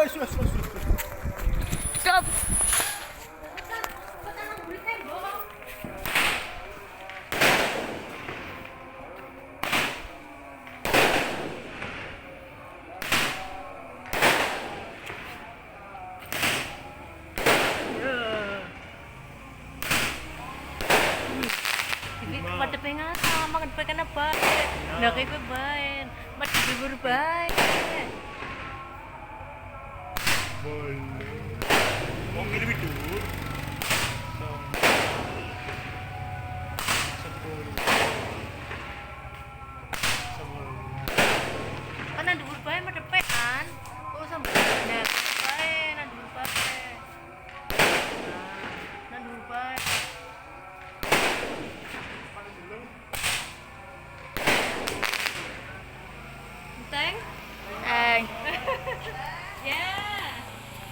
Stop. Pada pengen makan pengen apa? Nggak kayak bebain, pada bibur baik. Boleh. Mau kirim itu? Kan ada bibur baik, pada pengen. Oh sama. Nah,